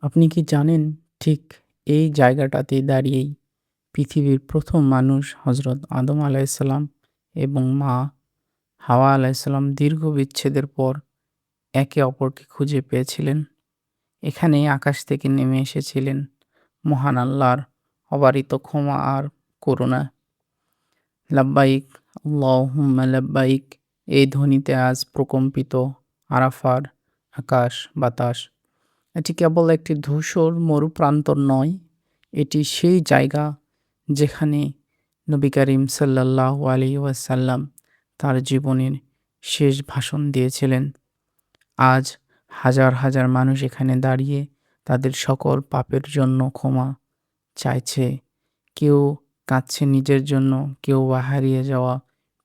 আপনি কি জানেন ঠিক এই জায়গাটাতে দাঁড়িয়েই পৃথিবীর প্রথম মানুষ হজরত আদম আলাইসাল্লাম এবং মা হাওয়া আলাইসাল্লাম দীর্ঘ বিচ্ছেদের পর একে অপরকে খুঁজে পেয়েছিলেন। এখানেই আকাশ থেকে নেমে এসেছিলেন মহান আল্লাহর অবারিত ক্ষমা আর করুণা। লাব্বাইক আল্লাহুম্মা লাব্বাইক, এই ধ্বনিতে আজ প্রকম্পিত আরাফার আকাশ বাতাস। এটি কেবল একটি ধূসর মরুপ্রান্তর নয়, এটি সেই জায়গা যেখানে নবী করিম সাল্লাল্লাহু আলাইহি ওয়াসাল্লাম তার জীবনের শেষ ভাষণ দিয়েছিলেন। আজ হাজার হাজার মানুষ এখানে দাঁড়িয়ে তাদের সকল পাপের জন্য ক্ষমা চাইছে। কেউ কাঁদছে নিজের জন্য, কেউ বা হারিয়ে যাওয়া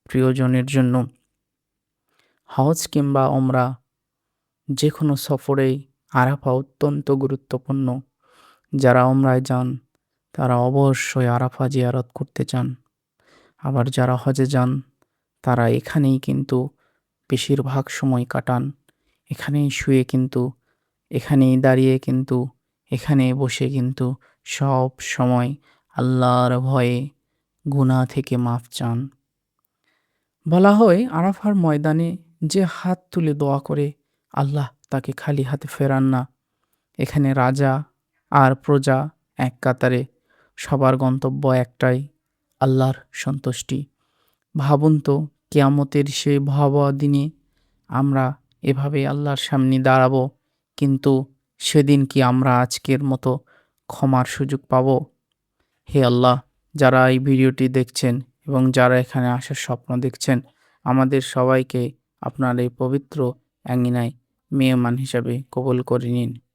প্রিয়জনের জন্য। হজ কিংবা ওমরা, যে কোনো সফরেই আরাফা অত্যন্ত গুরুত্বপূর্ণ। যারা ওমরায় যান তারা অবশ্যই আরাফা জিয়ারত করতে চান। আবার যারা হজে যান তারা এখানেই কিন্তু বেশিরভাগ সময় কাটান। এখানেই শুয়ে কিন্তু, এখানেই দাঁড়িয়ে কিন্তু, এখানে বসে কিন্তু সব সময় আল্লাহর ভয়ে গুনাহ থেকে মাফ চান। বলা হয় আরাফার ময়দানে যে হাত তুলে দোয়া করে আল্লাহ তাকে খালি হাতে ফেরান না। এখানে রাজা আর প্রজা এক কাতারে, সবার গন্তব্য একটাই, আল্লাহর সন্তুষ্টি। ভাবুন তো, কিয়ামতের সেই ভয়াবহ দিনে আমরা এভাবে আল্লাহর সামনে দাঁড়াবো, কিন্তু সেদিন কি আমরা আজকের মতো ক্ষমার সুযোগ পাব? হে আল্লাহ, যারা এই ভিডিওটি দেখছেন এবং যারা এখানে আসার স্বপ্ন দেখছেন, আমাদের সবাইকে আপনার এই পবিত্র আঙিনায় মেহমান হিসাবে কবুল করে নিন।